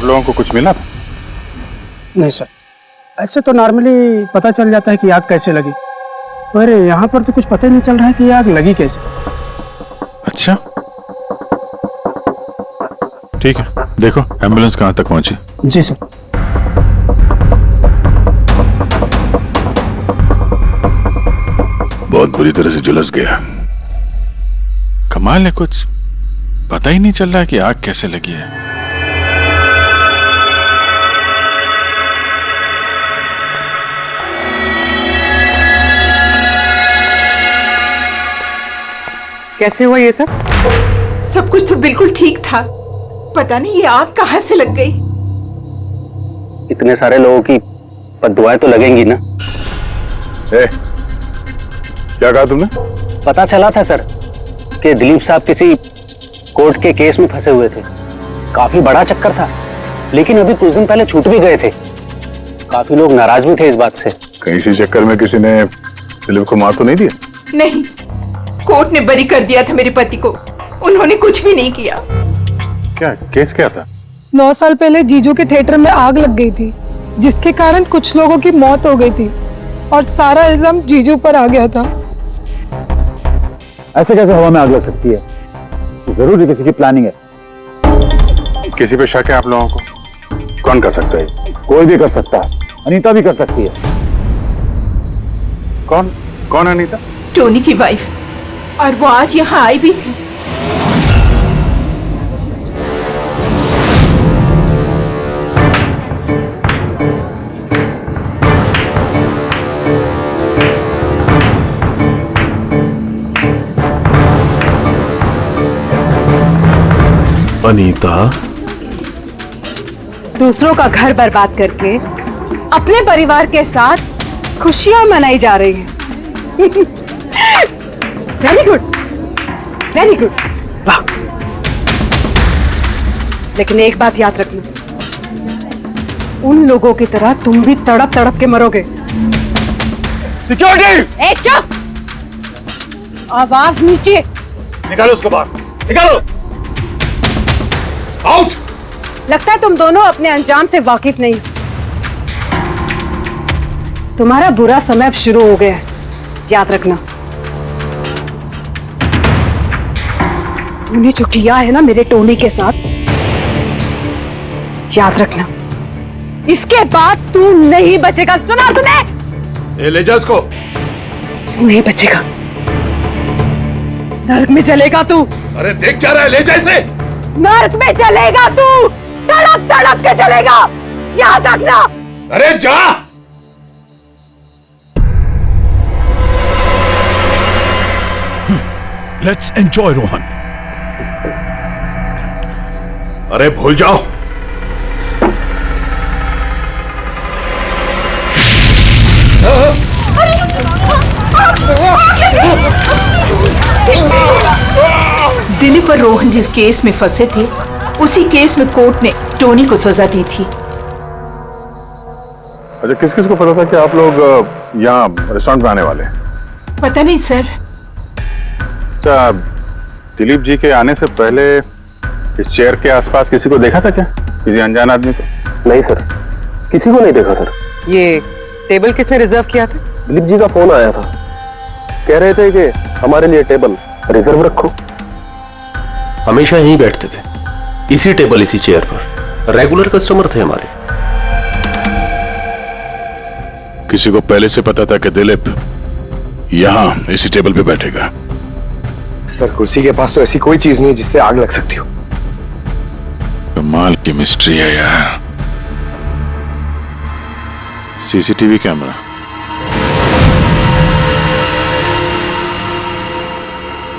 आप लोगों को कुछ मिला था? नहीं सर, ऐसे तो नॉर्मली पता चल जाता है कि आग कैसे लगी, पर यहाँ पर तो कुछ पता ही नहीं चल रहा है कि आग लगी कैसे। अच्छा ठीक है, देखो एम्बुलेंस कहाँ तक पहुंची। जी सर। बहुत बुरी तरह से झुलस गया। कमाल है, कुछ पता ही नहीं चल रहा है कि आग कैसे लगी है। कैसे हुआ ये सब? सब कुछ तो बिल्कुल ठीक था, पता नहीं ये आग कहां से लग गई। इतने सारे लोगों की बद्दुआएं तो लगेंगी ना। क्या कहा तुमने? पता चला था सर कि दिलीप साहब किसी कोर्ट के केस में फंसे हुए थे। काफी बड़ा चक्कर था, लेकिन अभी कुछ दिन पहले छूट भी गए थे। काफी लोग नाराज भी थे इस बात से। कहीं इसी चक्कर में किसी ने दिलीप को मार तो नहीं दिया? नहीं, कोर्ट ने बरी कर दिया था मेरे पति को, उन्होंने कुछ भी नहीं किया। क्या केस क्या था? 9 साल पहले जीजू के थिएटर में आग लग गई थी, जिसके कारण कुछ लोगों की मौत हो गई थी और सारा इल्जाम जीजू पर आ गया था। ऐसे कैसे हवा में आग लग सकती है? जरूर किसी की प्लानिंग है। किसी पे शक है आप लोगों को? कौन कर सकता है? कोई भी कर सकता है, अनीता भी कर सकती है। कौन कौन अनीता? टोनी की वाइफ, और वो आज यहाँ आई भी थी। अनीता दूसरों का घर बर्बाद करके अपने परिवार के साथ खुशियां मनाई जा रही है। वेरी गुड, वेरी गुड, वाह। लेकिन एक बात याद रखना, उन लोगों की तरह तुम भी तड़प तड़प के मरोगे। सिक्योरिटी! ए चुप! आवाज नीचे। निकालो उसको बाहर, निकालो! आउट! लगता है तुम दोनों अपने अंजाम से वाकिफ नहीं। तुम्हारा बुरा समय अब शुरू हो गया है, याद रखना। तूने जो किया है ना मेरे टोनी के साथ, याद रखना, इसके बाद तू नहीं बचेगा। सुना तूने? ले जा इसको। तू नहीं बचेगा, नर्क में चलेगा तू। अरे देख क्या रहा है, ले जा इसे। नर्क में चलेगा तू, तड़प तड़प के चलेगा, याद रखना। अरे जा। Let's enjoy Rohan. अरे भूल जाओ। दिलीप और रोहन जिस केस में फंसे थे, उसी केस में कोर्ट ने टोनी को सजा दी थी। अच्छा, किस किस को पता था कि आप लोग यहाँ रेस्टोरेंट में आने वाले हैं? पता नहीं सर। अच्छा, दिलीप जी के आने से पहले इस चेयर के आसपास किसी को देखा था क्या? किसी अनजान आदमी को? नहीं सर, किसी को नहीं देखा सर। ये टेबल किसने रिजर्व किया था? दिलीप जी का फोन आया था, कह रहे थे कि हमारे लिए टेबल रिजर्व रखो। हमेशा यहीं बैठते थे, इसी टेबल इसी चेयर पर, रेगुलर कस्टमर थे हमारे। किसी को पहले से पता था कि दिलीप यहाँ इसी टेबल पे बैठेगा? सर, कुर्सी के पास तो ऐसी कोई चीज नहीं है जिससे आग लग सकती हो। कमाल की मिस्ट्री है यार। सीसीटीवी कैमरा,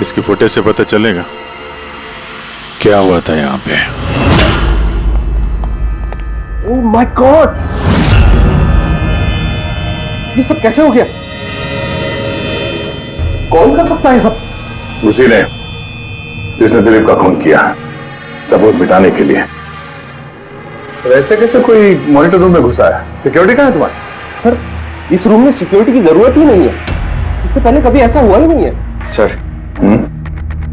इसकी फुटेज से पता चलेगा क्या हुआ था यहाँ पे। ओह माय गॉड, ये सब कैसे हो गया? कौन कर सकता है सब? उसी ने जिसने दिलीप का खून किया, सबूत मिटाने के लिए। तो ऐसे कैसे कोई मॉनिटर रूम में घुसा है? सिक्योरिटी कहाँ है तुम्हारी? सर, इस रूम में सिक्योरिटी की जरूरत ही नहीं है, इससे पहले कभी ऐसा हुआ ही नहीं है। सर,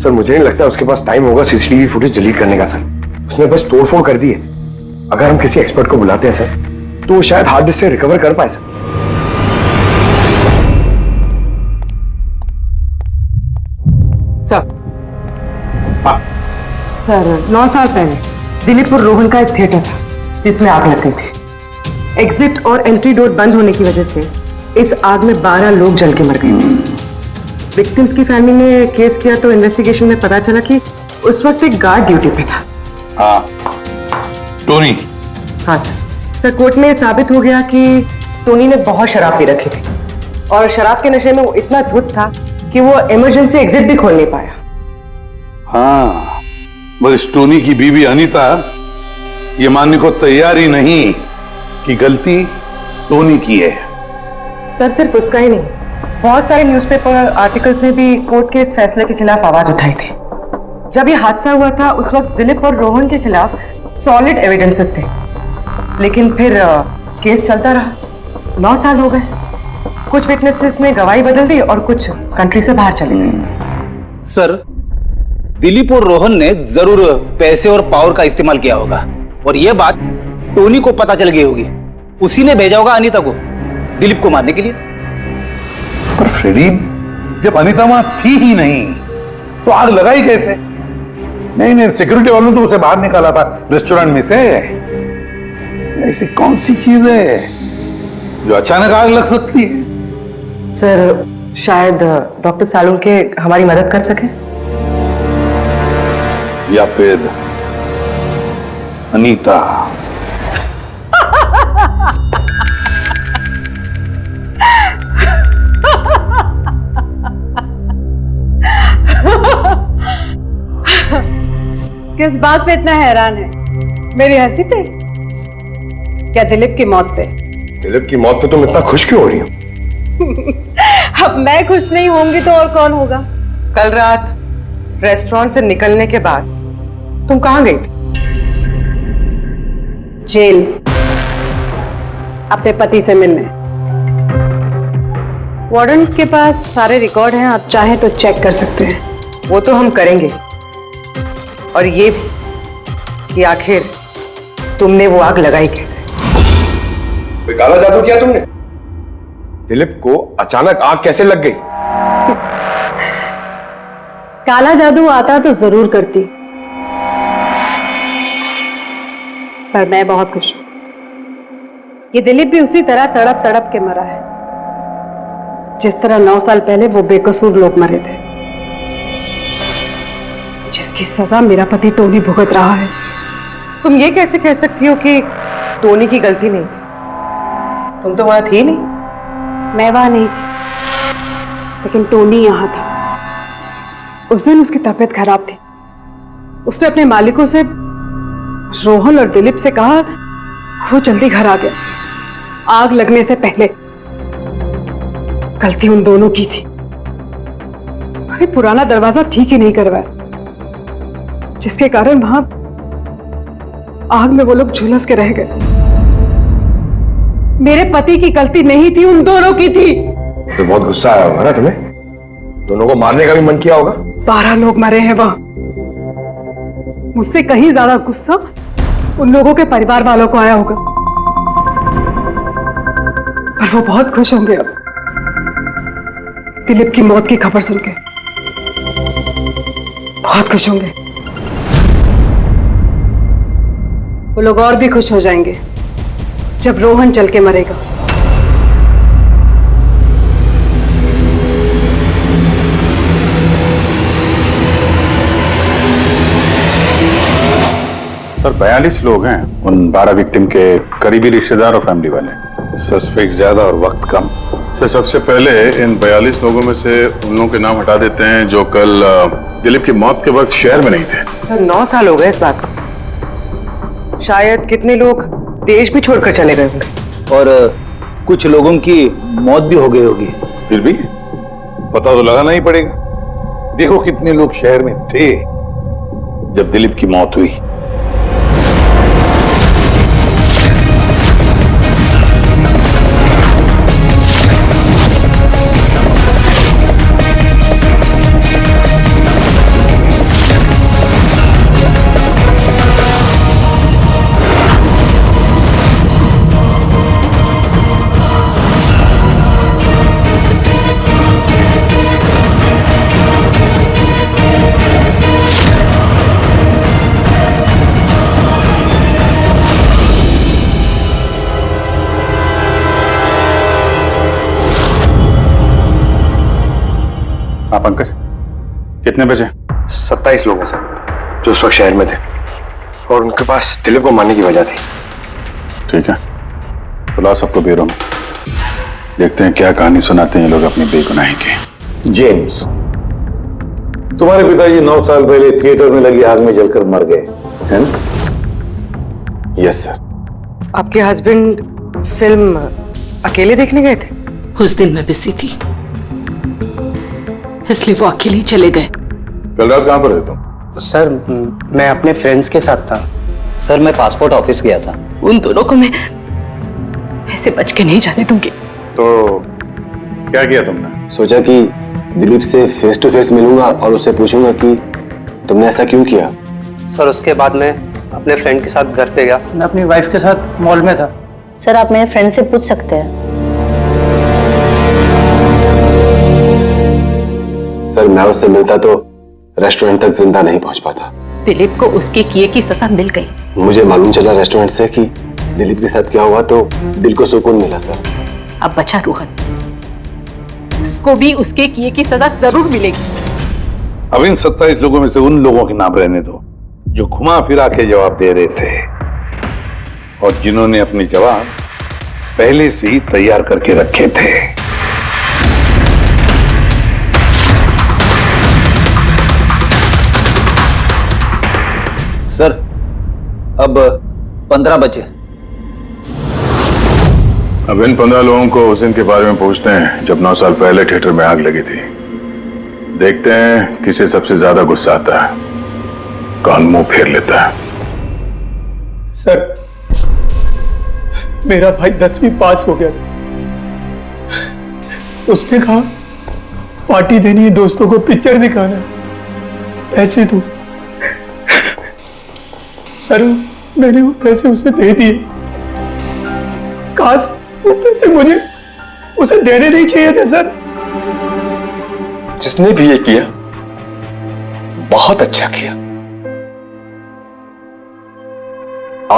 सर मुझे नहीं लगता उसके पास टाइम होगा सीसीटीवी फुटेज डिलीट करने का। सर, उसने बस तोड़फोड़ कर दी है। अगर हम किसी एक्सपर्ट को बुलाते हैं सर, तो वो शायद हार्ड डिस्क से रिकवर कर पाए सर। सर 9 साल पहले दिलीप और रोहन का एक थिएटर था जिसमें आग लग गई थी। एग्जिट और एंट्री डोर बंद होने की वजह से इस आग में 12 लोग जल के मर गए थे। विक्टिम्स की फैमिली ने केस किया तो इन्वेस्टिगेशन में पता चला कि उस वक्त एक गार्ड ड्यूटी पे था। हाँ, टोनी। हाँ सर कोर्ट में साबित हो गया कि टोनी ने बहुत शराब पी रखी थी और शराब के नशे में वो इतना धुत था कि वो इमरजेंसी एग्जिट भी खोल नहीं पाया। हाँ, बस टोनी की बीवी अनीता ये मानने को तैयार ही नहीं कि गलती टोनी की है। सर सिर्फ उसका ही नहीं, बहुत सारे न्यूज़पेपर आर्टिकल्स ने भी कोर्ट के इस फैसले के खिलाफ आवाज उठाई थी। जब ये हादसा हुआ था उस वक्त दिलीप और रोहन के खिलाफ सॉलिड एविडेंसेस थे, लेकिन फिर केस चलता रहा। 9 साल हो गए। कुछ विटनेसेस ने गवाही बदल दी और कुछ कंट्री से बाहर चले गए। सर, दिलीप और रोहन ने जरूर पैसे और पावर का इस्तेमाल किया होगा और यह बात टोनी को पता चल गई होगी। उसी ने भेजा होगा अनीता को दिलीप को मारने के लिए। पर फ्रेडी, जब अनीता वहां थी ही नहीं तो आग लगाई कैसे? नहीं, सिक्योरिटी वालों ने तो उसे बाहर निकाला था रेस्टोरेंट में से। ऐसी कौन सी चीज है जो अचानक आग लग सकती है? सर शायद डॉक्टर सालुंके हमारी मदद कर सके, या फिर अनीता। किस बात पे इतना हैरान है? मेरी हंसी पे? क्या दिलीप की मौत पे? दिलीप की मौत पे तुम इतना खुश क्यों हो रही हो? अब मैं खुश नहीं होंगी तो और कौन होगा? कल रात रेस्टोरेंट से निकलने के बाद तुम कहां गई थी? जेल, अपने पति से मिलने। वार्डन के पास सारे रिकॉर्ड हैं, आप चाहें तो चेक कर सकते हैं। वो तो हम करेंगे, और ये भी कि आखिर तुमने वो आग लगाई कैसे? कोई काला जादू किया तुमने? दिलीप को अचानक आग कैसे लग गई? काला जादू आता तो जरूर करती, पर मैं बहुत खुश हूं। ये दिलीप भी उसी तरह तड़प तड़प के मरा है जिस तरह 9 साल पहले वो बेकसूर लोग मरे थे, जिसकी सजा मेरा पति टोनी भुगत रहा है। तुम ये कैसे कह सकती हो कि टोनी की गलती नहीं थी? तुम तो वहां थी नहीं। मैं वहां नहीं थी, लेकिन टोनी यहां था। उस दिन उसकी तबीयत खराब थी। उसने अपने मालिकों से, रोहन और दिलीप से कहा, वो जल्दी घर आ गया आग लगने से पहले। गलती उन दोनों की थी। अरे पुराना दरवाजा ठीक ही नहीं करवाया, जिसके कारण वहां आग में वो लोग झुलस के रह गए। मेरे पति की गलती नहीं थी, उन दोनों की थी। तो बहुत गुस्सा आया होगा ना तुम्हें? दोनों को मारने का भी मन किया होगा? 12 लोग मरे हैं वहां। मुझसे कहीं ज्यादा गुस्सा उन लोगों के परिवार वालों को आया होगा, पर वो बहुत खुश होंगे अब दिलीप की मौत की खबर सुनके। बहुत खुश होंगे। वो लोग और भी खुश हो जाएंगे जब रोहन चल के मरेगा। सर 42 लोग हैं, उन 12 विक्टिम के करीबी रिश्तेदार और फैमिली वाले। सस्पेक्ट ज्यादा और वक्त कम। सर सबसे पहले इन 42 लोगों में से उन लोगों के नाम हटा देते हैं जो कल दिलीप की मौत के वक्त शहर में नहीं थे। तो 9 साल हो गए इस बात को। शायद कितने लोग देश भी छोड़कर चले गए होंगे और कुछ लोगों की मौत भी हो गई होगी। फिर भी पता तो लगाना ही पड़ेगा। देखो कितने लोग शहर में थे जब दिलीप की मौत हुई। हाँ पंकज, कितने बजे? 27 लोग हैं सर जो उस वक्त शहर में थे और उनके पास दिलीप को मारने की वजह थी। ठीक है, तो लाओ सबको ब्यूरो में, देखते हैं क्या कहानी सुनाते हैं ये लोग अपनी बेगुनाही की। जेम्स, तुम्हारे पिताजी 9 साल पहले थिएटर में लगी आग में जलकर मर गए, है ना? Yes sir. आपके हस्बैंड फिल्म अकेले देखने गए थे? उस दिन मैं बिजी थी, इसलिए वो अकेले ही चले गए। कल रात कहां पर थे तुम? सर मैं अपने फ्रेंड्स के साथ था। सर मैं पासपोर्ट ऑफिस गया था। उन दोनों को मैं ऐसे बच के नहीं जाने दूंगी। तो क्या किया तुमने? सोचा कि दिलीप से फेस टू फेस मिलूंगा और उससे पूछूंगा कि तुमने ऐसा क्यों किया। सर उसके बाद मैं अपने फ्रेंड के साथ घर पे गया। मैं अपनी वाइफ के साथ मॉल में था। सर आप मेरे फ्रेंड से पूछ सकते हैं। सर मैं उससे मिलता तो रेस्टोरेंट तक जिंदा नहीं पहुंच पाता। दिलीप को उसके किए की सजा मिल गई। मुझे मालूम चला रेस्टोरेंट से कि दिलीप के साथ क्या हुआ तो दिल को सुकून मिला सर। अब बचा रोहन, उसको भी उसके किए की सजा जरूर मिलेगी। अब इन 27 लोगों में से उन लोगों के नाम रहने दो जो घुमा फिरा के जवाब दे रहे थे और जिन्होंने अपने जवाब पहले से ही तैयार करके रखे थे। सर अब 15 बजे। अब इन 15 लोगों को उस दिन के बारे में पूछते हैं जब 9 साल पहले थिएटर में आग लगी थी। देखते हैं किसे सबसे ज्यादा गुस्सा आता है, कौन मुंह फेर लेता है। सर मेरा भाई 10वीं पास हो गया था। उसने कहा पार्टी देनी है, दोस्तों को पिक्चर दिखाना है, पैसे दो। सर मैंने वो पैसे उसे दे दिए। काश वो पैसे मुझे उसे देने नहीं चाहिए थे सर। जिसने भी ये किया बहुत अच्छा किया।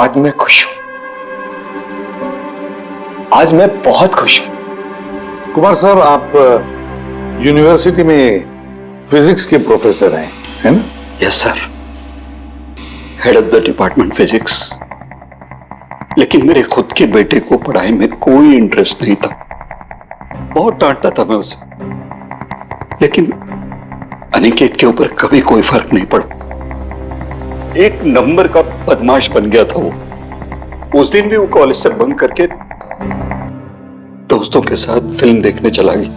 आज मैं खुश हूं, आज मैं बहुत खुश हूं। कुमार साहब, आप यूनिवर्सिटी में फिजिक्स के प्रोफेसर हैं, है ना? Yes sir, head of the department physics. लेकिन मेरे खुद के बेटे को पढ़ाई में कोई इंटरेस्ट नहीं था। बहुत डांटता था मैं उसे, लेकिन अनिकेत के ऊपर कभी कोई फर्क नहीं पड़ा। एक नंबर का बदमाश बन गया था वो। उस दिन भी वो कॉलेज से बंक करके दोस्तों के साथ फिल्म देखने चला गया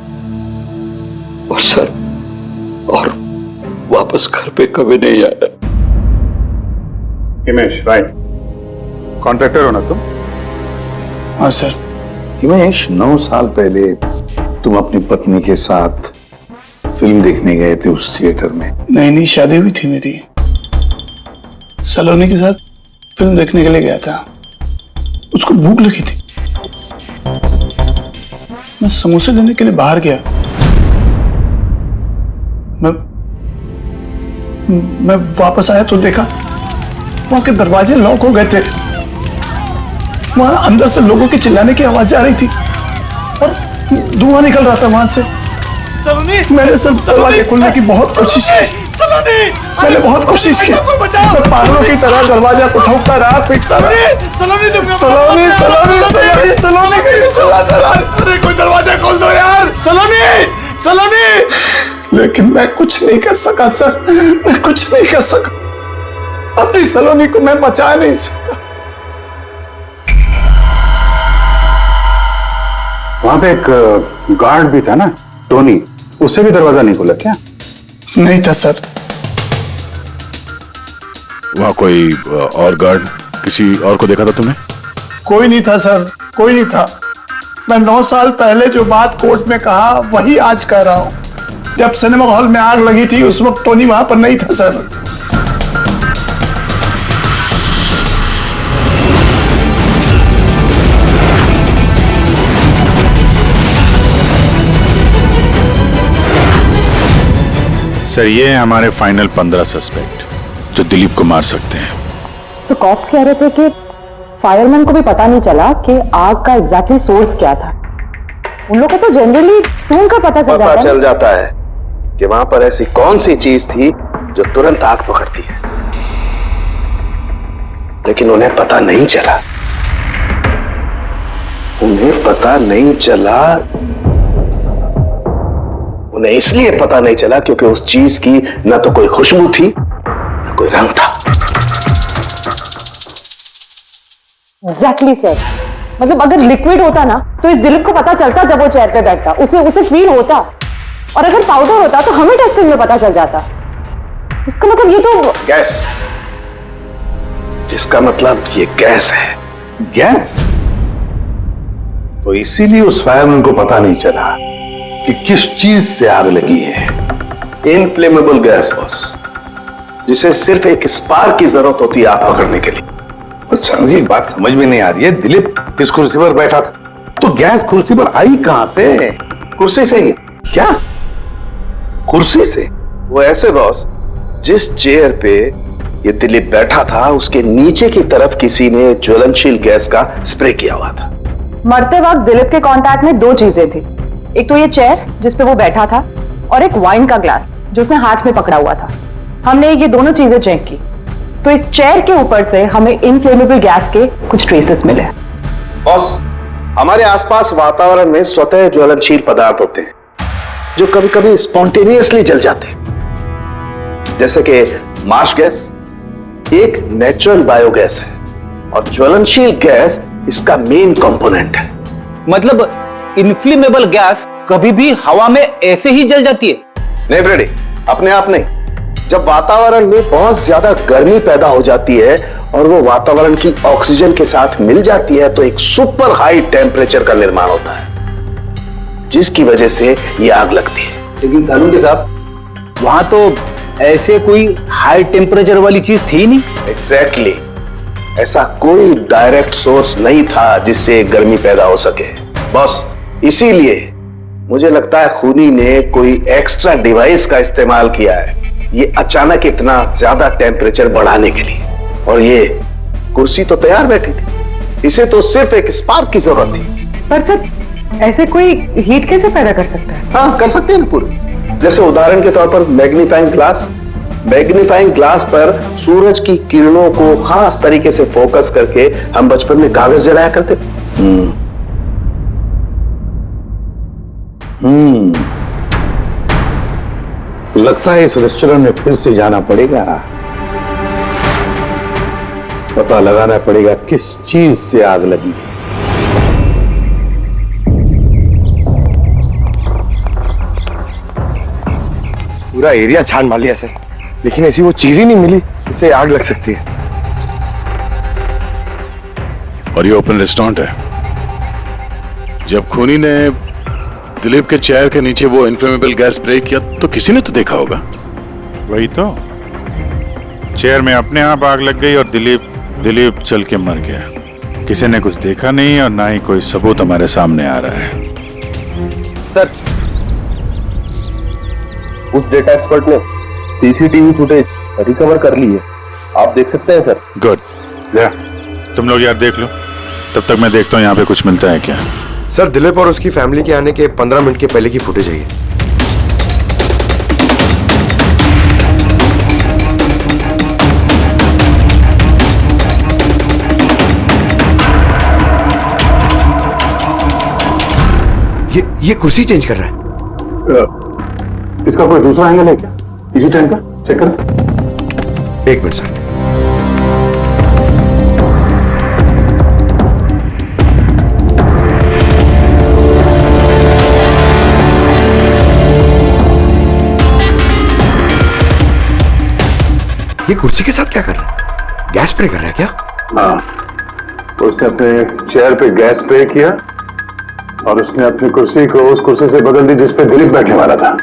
और सर और वापस घर पे कभी नहीं आया। हिमेश, राइट, कॉन्ट्रैक्टर हो ना तुम? हाँ सर। हिमेश, 9 साल पहले तुम अपनी पत्नी के साथ फिल्म देखने गए थे उस थिएटर में। नहीं, शादी हुई थी मेरी। सलोनी के साथ फिल्म देखने के लिए गया था। उसको भूख लगी थी, मैं समोसे लेने के लिए बाहर गया। मैं वापस आया तो देखा वहां के दरवाजे लॉक हो गए थे। वहां अंदर से लोगों के चिल्लाने की आवाज आ रही थी और धुआं निकल रहा था वहां से। मैंने सिर्फ दरवाजे खोलने की बहुत कोशिश की। मैंने बहुत कोशिश की। मैं पागलों की तरह दरवाजा को ठोकता रहा, पीटता रहा। सलोनी कहीं चिल्लाता रहा, अरे कोई दरवाजा खोल दो यार, सलोनी। लेकिन मैं कुछ नहीं कर सका सर, मैं कुछ नहीं कर सका। अपनी सलोनी को मैं बचा नहीं सका। वहां पे एक गार्ड भी था ना, टोनी, उससे भी दरवाजा नहीं खुला क्या? नहीं था सर। वहां कोई और गार्ड, किसी और को देखा था तुमने? कोई नहीं था सर, कोई नहीं था। मैं 9 साल पहले जो बात कोर्ट में कहा वही आज कह रहा हूं। जब सिनेमा हॉल में आग लगी थी उस वक्त टोनी वहां पर नहीं था सर। सर ये है हमारे फाइनल 15 सस्पेक्ट जो दिलीप को मार सकते हैं। सो कॉप्स कह रहे थे कि फायरमैन को भी पता नहीं चला कि आग का एग्जैक्टली सोर्स क्या था। उन लोगों को तो जनरली टून का पता चल जाता है। कि वहां पर ऐसी कौन सी चीज थी जो तुरंत आग पकड़ती है, लेकिन उन्हें पता नहीं चला। उन्हें पता नहीं चला। उन्हें इसलिए पता नहीं चला क्योंकि उस चीज की ना तो कोई खुशबू थी ना कोई रंग था। एग्जैक्टली सर, मतलब अगर लिक्विड होता ना तो इस दिलीप को पता चलता जब वो चेयर पे बैठता, उसे फील होता। और अगर पाउडर होता तो हमें टेस्टिंग में पता चल जाता। इसका मतलब ये तो गैस, जिसका मतलब ये गैस है। गैस? तो इसीलिए उस फायरमैन को पता नहीं चला कि किस चीज से आग लगी है। इनफ्लेमेबल गैस बॉस, जिसे सिर्फ एक स्पार्क की जरूरत होती है आग पकड़ने के लिए। अच्छा, मुझे एक बात समझ में नहीं आ रही है। दिलीप इस कुर्सी पर बैठा था, तो गैस कुर्सी पर आई कहां से? कुर्सी से ही। क्या? कुर्सी से? वो ऐसे बॉस, जिस चेयर पे ये दिलीप बैठा था उसके नीचे की तरफ किसी ने ज्वलनशील गैस का स्प्रे किया हुआ था। मरते वक्त दिलीप के कांटेक्ट में दो चीजें थी, एक तो ये चेयर जिस पे वो बैठा था और एक वाइन का ग्लास जो उसने हाथ में पकड़ा हुआ था। हमने ये दोनों चीजें चेक की तो इस चेयर के ऊपर से हमें इनफ्लेमेबल गैस के कुछ ट्रेसेस मिले। बॉस, हमारे आसपास वातावरण में स्वतः ज्वलनशील पदार्थ होते हैं जो कभी कभी स्पॉन्टेनियसली जल जाते हैं, जैसे कि मार्श गैस एक नेचुरल बायोगैस है और ज्वलनशील गैस इसका मेन कंपोनेंट है। मतलब इनफ्लेमेबल गैस कभी भी हवा में ऐसे ही जल जाती है? नहीं फ्रेडी, अपने आप नहीं। जब वातावरण में बहुत ज्यादा गर्मी पैदा हो जाती है और वो वातावरण की ऑक्सीजन के साथ मिल जाती है तो एक सुपर हाई टेम्परेचर का निर्माण होता है, जिसकी वजह से ये आग लगती है। लेकिन सालून साहब, वहां तो ऐसे कोई हाई टेम्परेचर वाली चीज थी नहीं। एग्जैक्टली, ऐसा कोई डायरेक्ट सोर्स नहीं था जिससे गर्मी पैदा हो सके बॉस। इसीलिए मुझे लगता है खूनी ने कोई एक्स्ट्रा डिवाइस का इस्तेमाल किया है ये अचानक इतना ज्यादा टेम्परेचर बढ़ाने के लिए। और ये कुर्सी तो तैयार बैठी थी, इसे तो सिर्फ एक स्पार्क की जरूरत थी। पर सर, ऐसे कोई हीट कैसे पैदा कर सकता है? हाँ, कर सकते हैं ना पूरे। जैसे उदाहरण के तौर पर मैग्नीफाइंग ग्लास। मैग्नीफाइंग ग्लास पर सूरज की किरणों को खास तरीके से फोकस करके हम बचपन में कागज जलाया करते। लगता है इस रेस्टोरेंट में फिर से जाना पड़ेगा, पता लगाना पड़ेगा किस चीज से आग लगी है। पूरा एरिया छान मार लिया सर, लेकिन ऐसी वो चीज ही नहीं मिली जिससे आग लग सकती है। और ये ओपन रेस्टोरेंट है। जब खूनी ने दिलीप के चेयर के नीचे वो इनफ्लेमेबल गैस स्प्रे किया तो किसी ने तो देखा होगा। वही तो, चेयर में अपने आप आग लग गई और दिलीप चल के मर गया। किसी ने कुछ देखा नहीं और ना ही कोई सबूत हमारे सामने आ रहा है। सर, उस डेटा एक्सपर्ट ने सीसीटीवी फुटेज रिकवर कर ली है, आप देख सकते हैं सर। गुड, तुम लोग यार देख लो, तब तक मैं देखता हूँ यहाँ पे कुछ मिलता है क्या। सर, दिलीप और उसकी फैमिली के आने के 15 मिनट के पहले की फुटेज है ये। ये कुर्सी चेंज कर रहा है। इसका कोई दूसरा एंगल है क्या इसी टाइम का? चेक कर। एक मिनट सर। ये कुर्सी के साथ क्या कर रहा है? गैस स्प्रे कर रहा है क्या? हाँ, उसने अपने चेयर पे गैस स्प्रे किया और उसने अपनी कुर्सी को उस कुर्सी से बदल दी जिस पे दिलीप बैठने वाला था।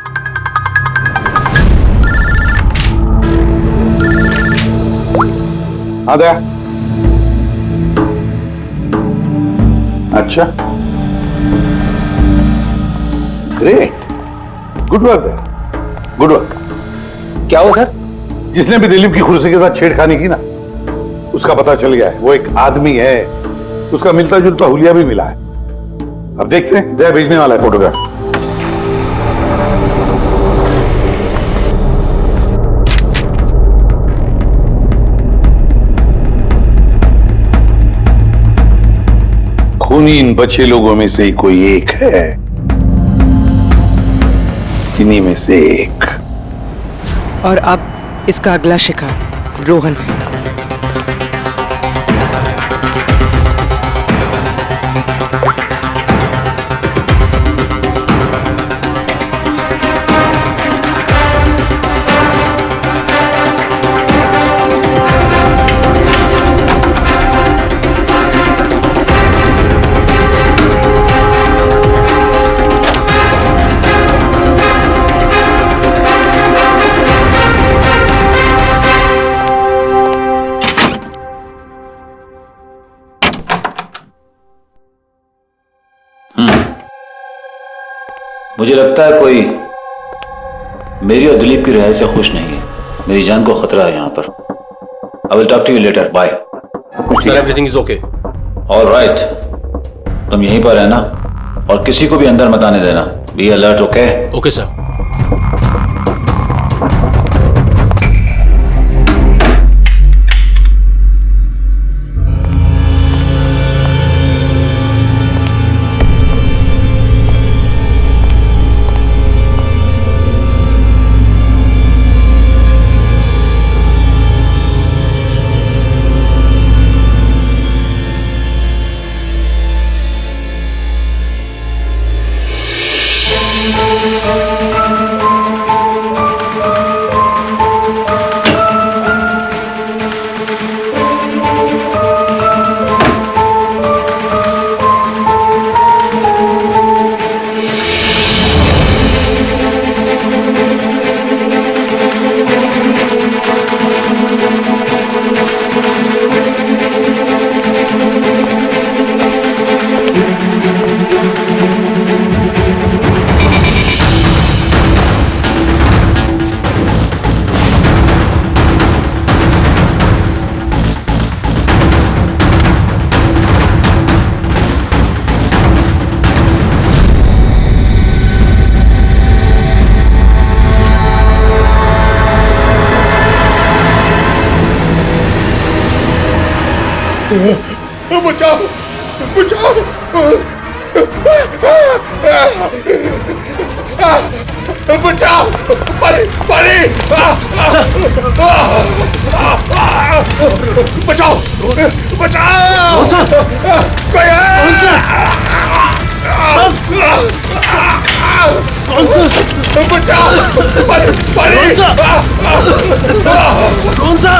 हाँ दया। अच्छा, ग्रेट, गुड वर्क दया, गुड वर्क। क्या हुआ सर? जिसने भी दिलीप की कुर्सी के साथ छेड़खानी की ना, उसका पता चल गया है। वो एक आदमी है, उसका मिलता जुलता हुलिया भी मिला है। अब देखते हैं, दया भेजने वाला है फोटोग्राफ। खूनी इन बचे लोगों में से ही कोई एक है, इन्हीं में से एक। और अब इसका अगला शिकार रोहन है। मुझे लगता है कोई मेरी और दिलीप की रिहाई से खुश नहीं है। मेरी जान को खतरा है यहाँ पर। I will talk to you later. Bye. Sir, everything is okay. All right, तुम यहीं पर रहना और किसी को भी अंदर मत आने देना। Be alert. Okay? Okay sir. बचाओ बचाओ बचाओ। परे परे बचाओ बचाओ। कोई है? बचाओ। परे परे कौन सा?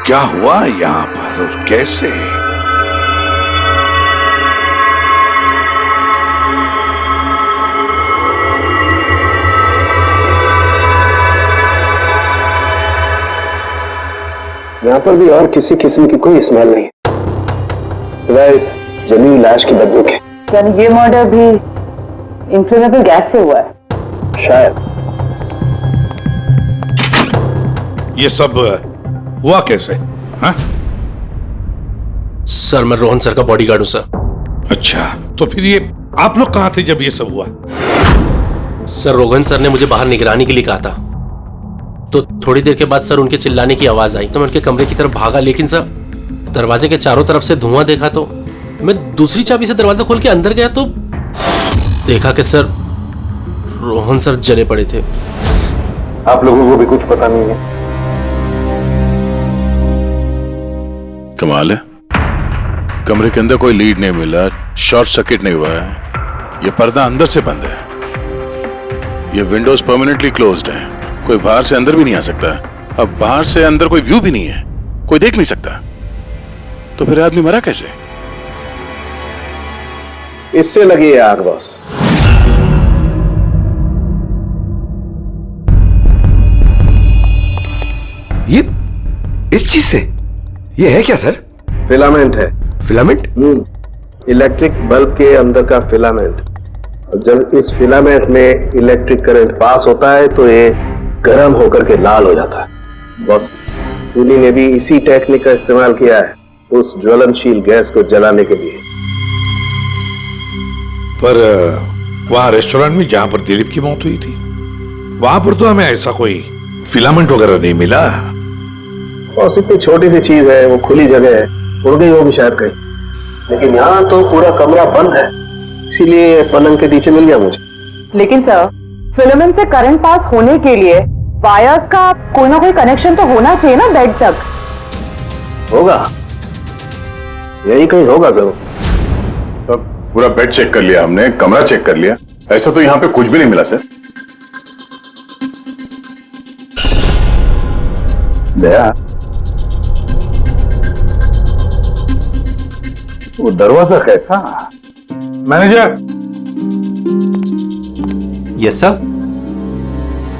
क्या हुआ यहाँ पर और कैसे? यहाँ पर भी और किसी किस्म की कोई स्मेल नहीं, सिवाय इस जली हुई लाश की बदबू के। यानी ये मर्डर भी इन्फ्लेमेबल गैस से हुआ है? शायद। ये सब हुआ कैसे? हाँ? सर, मैं रोहन सर का बॉडीगार्ड हूं सर। अच्छा, तो फिर ये आप लोग कहां थे जब ये सब हुआ? सर, रोहन सर ने मुझे बाहर निगरानी के लिए कहा था, तो थोड़ी देर के बाद सर उनके चिल्लाने की आवाज आई तो मैं उनके कमरे की तरफ भागा, लेकिन सर दरवाजे के चारों तरफ से धुआं देखा तो मैं दूसरी चाबी से दरवाजा खोल के अंदर गया तो देखा कि सर रोहन सर जले पड़े थे। आप लोगों को भी कुछ पता नहीं है। कमाल है, कमरे के अंदर कोई लीड नहीं मिला, शॉर्ट सर्किट नहीं हुआ है, ये पर्दा अंदर से बंद है, ये विंडोज परमानेंटली क्लोज्ड है, कोई बाहर से अंदर भी नहीं आ सकता। अब बाहर से अंदर कोई व्यू भी नहीं है, कोई देख नहीं सकता, तो फिर आदमी मरा कैसे? इससे लगी है आग बॉस। ये इस चीज से ये है क्या सर? फिलामेंट है। फिलामेंट? इलेक्ट्रिक बल्ब के अंदर का फिलामेंट। और जब इस फिलामेंट में इलेक्ट्रिक करंट पास होता है तो ये गर्म होकर के लाल हो जाता है। बॉस, खूनी ने भी इसी टेक्निक का इस्तेमाल किया है उस ज्वलनशील गैस को जलाने के लिए। पर वहां रेस्टोरेंट में जहां पर दिलीप की मौत हुई थी, वहां पर तो हमें ऐसा कोई फिलामेंट वगैरह नहीं मिला। और इतनी छोटी सी चीज है, वो खुली जगह है, उड़ गई होगी शायद कहीं, लेकिन यहाँ तो पूरा कमरा बंद है, इसीलिए पलंग के नीचे मिल गया मुझे। लेकिन सर, फिलामेंट से करंट पास होने के लिए वायर्स का कोई ना कोई कनेक्शन तो होना चाहिए ना बेड तक। होगा, यही कहीं होगा जरूर। तो पूरा बेड चेक कर लिया हमने, कमरा चेक कर लिया, ऐसा तो यहाँ पे कुछ भी नहीं मिला सर। दया, वो दरवाजा कैसा? मैनेजर। Yes sir.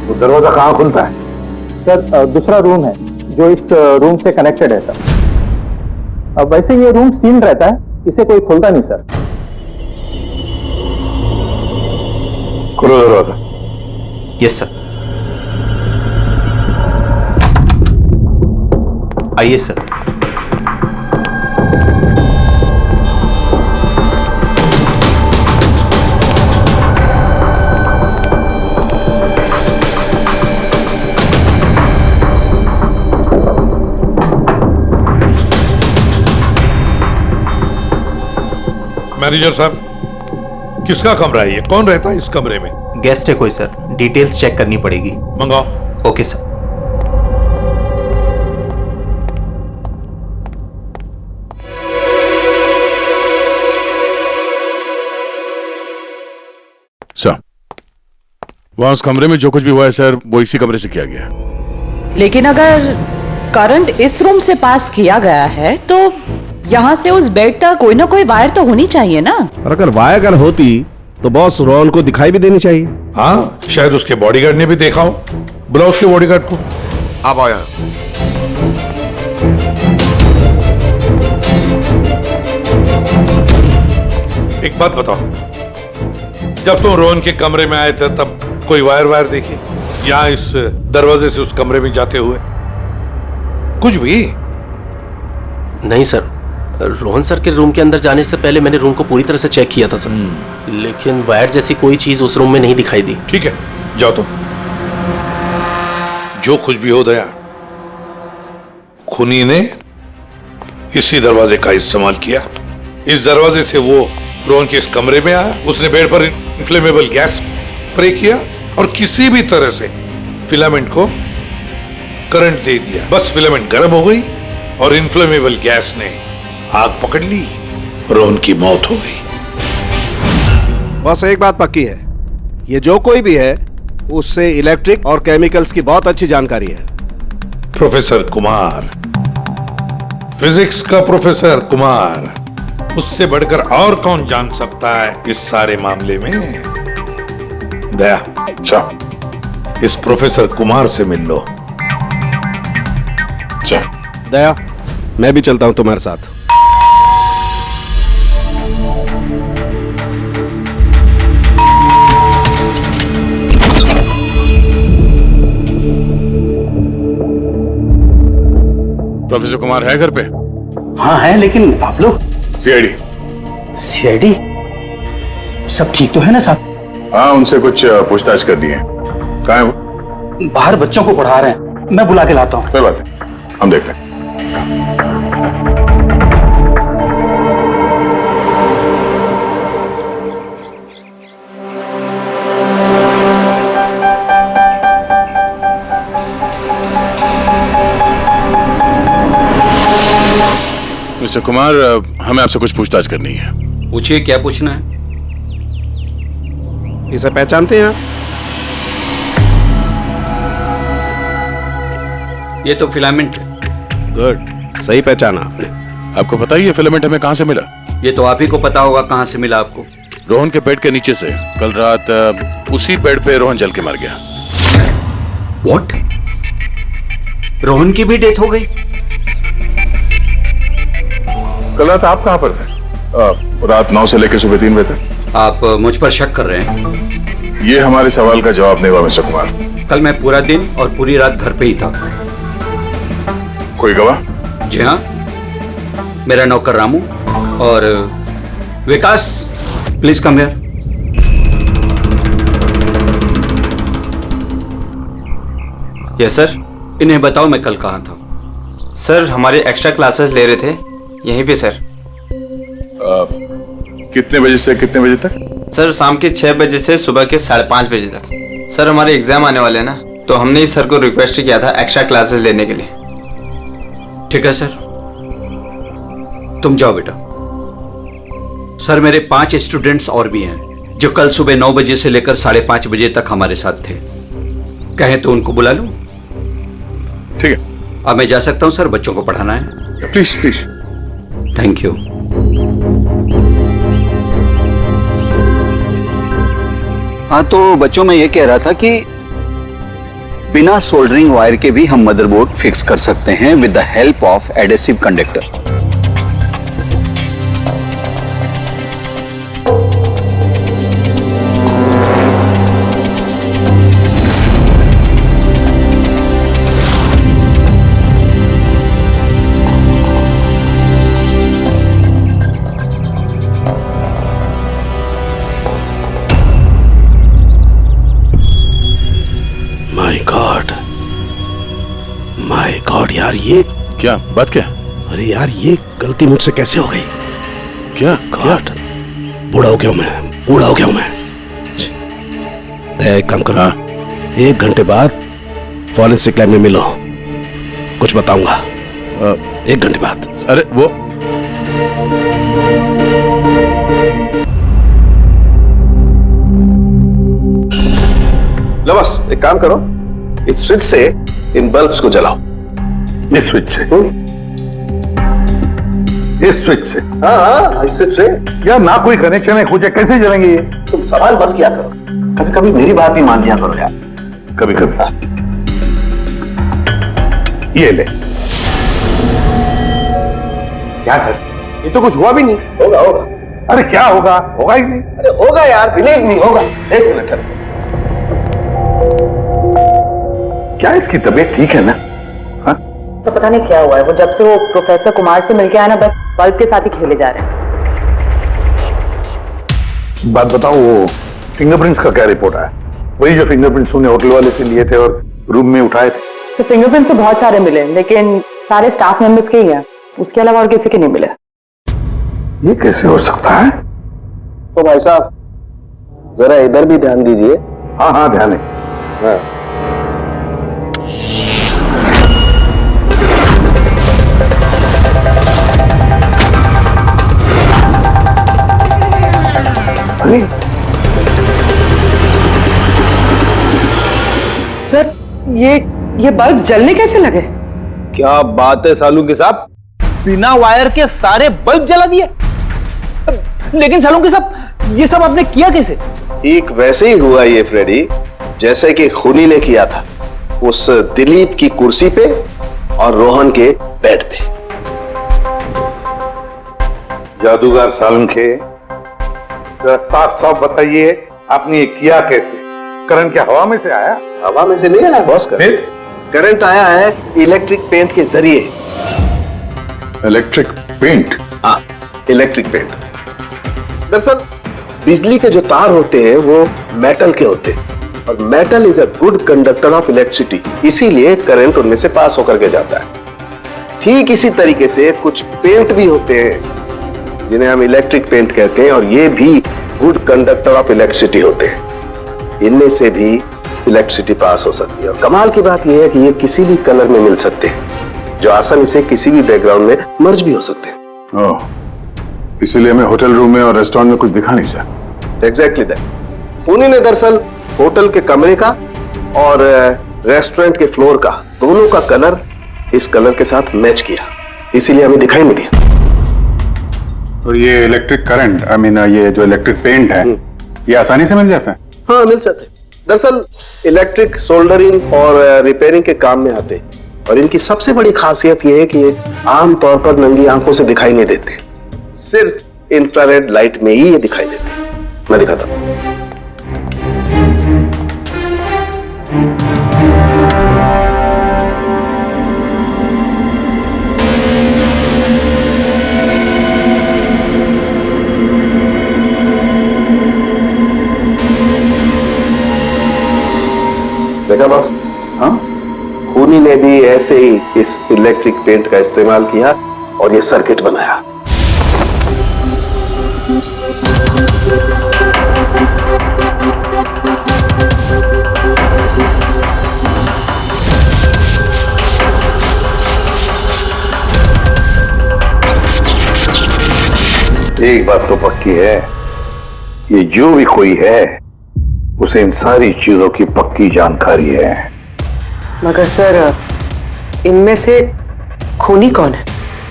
वो दरवाजा कहाँ खुलता है? सर दूसरा रूम है जो इस रूम से कनेक्टेड है सर। अब वैसे ये रूम सील्ड रहता है, इसे कोई खोलता नहीं सर। खोलो दरवाजा। Yes sir. आइए सर। मैनेजर साहब, किसका कमरा है ये? कौन रहता है इस कमरे में? गेस्ट है कोई सर, डिटेल्स चेक करनी पड़ेगी। मंगाओ। Okay sir. सर, वहां उस कमरे में जो कुछ भी हुआ है सर, वो इसी कमरे से किया गया। लेकिन अगर करंट इस रूम से पास किया गया है तो यहाँ से उस बेड तक कोई ना कोई वायर तो होनी चाहिए ना। और अगर वायर अगर होती तो बॉस रोहन को दिखाई भी देनी चाहिए। हाँ, शायद उसके बॉडीगार्ड ने भी देखा हो। बुलाओ उसके बॉडीगार्ड को। आप आओ यहाँ। एक बात बताओ, जब तुम रोहन के कमरे में आए थे तब कोई वायर देखी यहाँ इस दरवाजे से उस कमरे में जाते हुए? कुछ भी नहीं सर, रोहन सर के रूम के अंदर जाने से पहले मैंने रूम को पूरी तरह से चेक किया था सर, लेकिन वायर जैसी कोई चीज उस रूम में नहीं दिखाई दी। ठीक है, जाओ तुम। जो कुछ भी हो दया, खूनी ने इसी दरवाजे का इस्तेमाल किया। इस दरवाजे से वो रोहन के इस कमरे में आया, उसने बेड पर इन्फ्लेमेबल गैस स्प्रे किया और किसी भी तरह से फिलामेंट को करंट दे दिया। बस फिलामेंट गर्म हो गई और इन्फ्लेमेबल गैस ने आग पकड़ ली, रोहन की मौत हो गई। बस एक बात पक्की है, ये जो कोई भी है उससे इलेक्ट्रिक और केमिकल्स की बहुत अच्छी जानकारी है। प्रोफेसर कुमार, फिजिक्स का प्रोफेसर कुमार, उससे बढ़कर और कौन जान सकता है इस सारे मामले में? दया, अच्छा इस प्रोफेसर कुमार से मिल लो। दया, मैं भी चलता हूं तुम्हारे साथ। प्रोफेसर कुमार है घर पे? हाँ है, लेकिन आप लोग? सीआईडी। सीआईडी? सब ठीक तो है ना साहब? हाँ, उनसे कुछ पूछताछ कर दी है। कहाँ है वो? बाहर बच्चों को पढ़ा रहे हैं, मैं बुला के लाता हूँ। कोई बात नहीं, हम देखते हैं। मिस्टर कुमार, हमें आपसे कुछ पूछताछ करनी है। पूछिए, क्या पूछना है? इसे पहचानते हैं आप? ये तो फिलामेंट है। गुड, सही पहचाना आपने। आपको पता ही है फिलामेंट हमें कहां से मिला? ये तो आप ही को पता होगा कहां से मिला आपको। रोहन के बेड के नीचे से। कल रात उसी बेड पे रोहन जल के मर गया। व्हाट? रोहन की भी डेथ हो गई? कल रात आप कहां पर थे? रात 9 से लेकर सुबह 3 बजे तक। आप मुझ पर शक कर रहे हैं? ये हमारे सवाल का जवाब नहीं हुआ मिस्टर कुमार। कल मैं पूरा दिन और पूरी रात घर पे ही था। कोई गवाह? जी हाँ, मेरा नौकर रामू और Vikas. Please come here. Yes sir. इन्हें बताओ मैं कल कहाँ था। सर हमारे एक्स्ट्रा क्लासेस ले रहे थे यहीं पे सर। कितने बजे से कितने बजे तक? सर शाम के 6 बजे से सुबह के 5:30 बजे तक। सर हमारे एग्जाम आने वाले हैं ना, तो हमने इस सर को रिक्वेस्ट किया था एक्स्ट्रा क्लासेस लेने के लिए। ठीक है सर, तुम जाओ बेटा। सर मेरे 5 स्टूडेंट्स और भी हैं जो कल सुबह 9 बजे से लेकर 5:30 बजे तक हमारे साथ थे। कहें तो उनको बुला लूं? ठीक है, अब मैं जा सकता हूं सर, बच्चों को पढ़ाना है। Please please. Thank you. हाँ तो बच्चों में ये कह रहा था कि बिना सोल्डरिंग वायर के भी हम मदरबोर्ड फिक्स कर सकते हैं with the help of adhesive conductor. My God यार, ये क्या बात? क्या? अरे यार, ये गलती मुझसे कैसे हो गई? क्या गॉड, बूढ़ा हो गया हूं मैं, बूढ़ा हो गया हूं मैं। एक काम करो, 1 घंटे बाद फॉरेंसिक लैब में मिलो, कुछ बताऊंगा। 1 घंटे बाद। अरे वो लो बस एक काम करो, इस स्विच से इन बल्ब्स को जलाओ। इस स्विच से? इस स्विच से? हाँ इस स्विच से। यार ना कोई कनेक्शन है, कुछ है, कैसे जलेंगे ये? तुम सवाल मत किया करो, कभी कभी मेरी बात भी मान लिया करो यार। कभी कभी। ये ले। क्या सर, ये तो कुछ हुआ भी नहीं। होगा होगा। अरे क्या होगा? होगा ही नहीं। अरे होगा यार, बिलीव नहीं होगा। 1 मिनट है। क्या इसकी तबीयत ठीक है ना? हाँ? तो पता नहीं क्या हुआ है, वो जब से वो प्रोफेसर कुमार से मिलके आया ना, बस बल्ब के साथ ही खेले जा रहे हैं। बात बताओ, वो फिंगरप्रिंट्स का क्या रिपोर्ट आया? वही जो फिंगरप्रिंट्स तूने होटल वाले से लिए थे और रूम में उठाए थे। तो फिंगरप्रिंट तो बहुत सारे मिले, लेकिन सारे स्टाफ मेंबर्स के ही हैं, उसके अलावा और किसी के नहीं मिले। ये कैसे हो सकता है? तो भाई साहब जरा इधर भी ध्यान दीजिए। हाँ हाँ ध्यान है। हाँ। अरे सर ये बल्ब जलने कैसे लगे? क्या बात है सालूंके साहब, बिना वायर के सारे बल्ब जला दिए। लेकिन सालूंके साहब, ये सब आपने किया कैसे? ठीक वैसे ही हुआ ये फ्रेडी, जैसे कि खूनी ने किया था उस दिलीप की कुर्सी पे और रोहन के बेड पे। जादूगर सालुंखे, जरा साफ साफ बताइए, आपने ये किया कैसे? करंट क्या हवा में से आया? हवा में से नहीं आया बॉस, करंट आया है इलेक्ट्रिक पेंट के जरिए। Electric paint? हाँ, इलेक्ट्रिक पेंट। दरअसल बिजली के जो तार होते हैं वो मेटल के होते हैं, और metal is a good conductor of electricity, इसीलिए करंट उनमें से पास होकर के जाता है। ठीक इसी तरीके से कुछ पेंट भी होते हैं जिन्हें हम इलेक्ट्रिक पेंट कहते हैं, और ये भी गुड कंडक्टर ऑफ इलेक्ट्रिसिटी होते हैं। इनमें से भी इलेक्ट्रिसिटी पास हो सकती है, और कमाल की बात यह है कि ये किसी भी कलर में मिल सकते हैं, जो आसानी से किसी भी बैकग्राउंड में मर्ज भी हो सकते हैं। ओह, इसीलिए हमें होटल रूम में और रेस्टोरेंट में कुछ दिखा नहीं सर। Exactly that. खूनी ने दरअसल होटल के कमरे का और रेस्टोरेंट के फ्लोर का दोनों का कलर इस कलर के साथ मैच किया, इसीलिए हमें दिखाई नहीं दिया। और ये इलेक्ट्रिक करंट, आई मीन ये जो इलेक्ट्रिक पेंट है, ये आसानी से मिल जाता है? हाँ, मिल जाते हैं। दरअसल इलेक्ट्रिक सोल्डरिंग और रिपेयरिंग के काम में आते हैं, और इनकी सबसे बड़ी खासियत यह है कि ये आमतौर पर नंगी आंखों से दिखाई नहीं देते, सिर्फ इंफ्रारेड लाइट में ही ये दिखाई देते हैं। मैं दिखाता हूं। देखा बॉस? हाँ, खूनी ने भी ऐसे ही इस इलेक्ट्रिक पेंट का इस्तेमाल किया और ये सर्किट बनाया। एक बात तो पक्की है, ये जो भी कोई है उसे इन सारी चीजों की पक्की जानकारी है। मगर सर, इनमें से खूनी कौन है?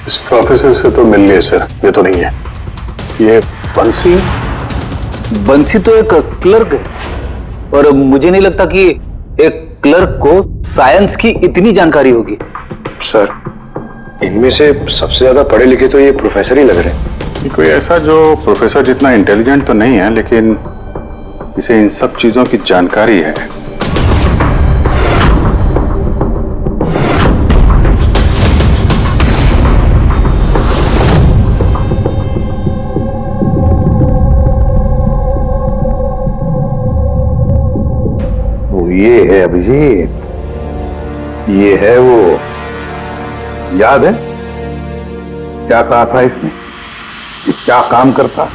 इस प्रोफेसर से तो मिल लिए सर, ये तो नहीं है। ये बंसी? बंसी तो एक क्लर्क है, और मुझे नहीं लगता कि एक क्लर्क को साइंस की इतनी जानकारी होगी। सर, इनमें से सबसे ज्यादा पढ़े लिखे तो ये प्रोफेसर ही लग रहे हैं। कोई ऐसा जो प्रोफेसर जितना इंटेलिजेंट तो नहीं है, लेकिन इसे इन सब चीजों की जानकारी है। वो ये है अभिजीत, ये है वो। याद है क्या कहा था इसने, ये क्या काम करता?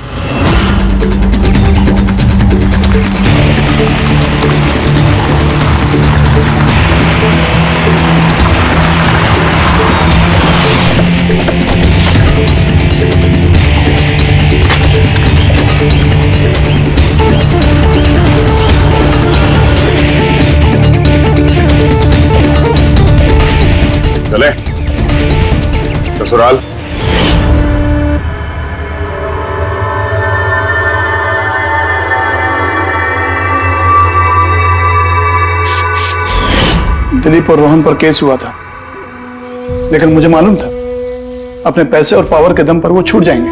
चले ससुराल। दिलीप और रोहन पर केस हुआ था, लेकिन मुझे मालूम था अपने पैसे और पावर के दम पर वो छूट जाएंगे।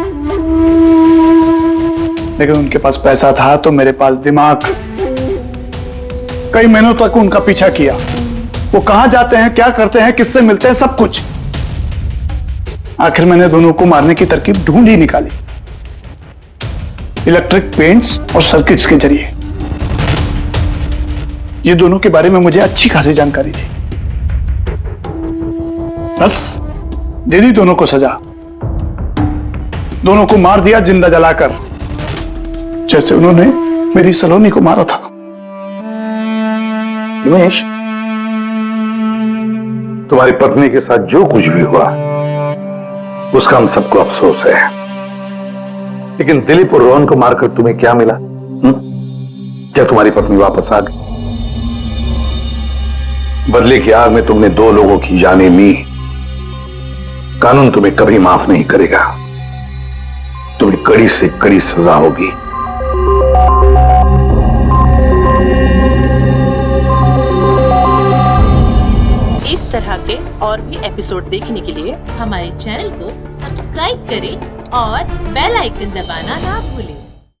लेकिन उनके पास पैसा था तो मेरे पास दिमाग। कई महीनों तक उनका पीछा किया, वो कहां जाते हैं, क्या करते हैं, किससे मिलते हैं, सब कुछ। आखिर मैंने दोनों को मारने की तरकीब ढूंढ ही निकाली, इलेक्ट्रिक पेंट्स और सर्किट्स के जरिए। ये दोनों के बारे में मुझे अच्छी खासी जानकारी थी। बस दे दी दोनों को सजा, दोनों को मार दिया जिंदा जलाकर, जैसे उन्होंने मेरी सलोनी को मारा था। हिमेश, तुम्हारी पत्नी के साथ जो कुछ भी हुआ उसका हम सबको अफसोस है, लेकिन दिलीप और रोहन को मारकर तुम्हें क्या मिला? क्या तुम्हारी पत्नी वापस आ गई? बदले की आग में तुमने दो लोगों की जानें ली। कानून तुम्हें कभी माफ नहीं करेगा, तुम्हें कड़ी से कड़ी सजा होगी। इस तरह के और भी एपिसोड देखने के लिए हमारे चैनल को सब्सक्राइब करें और बेल आइकन दबाना ना भूलें।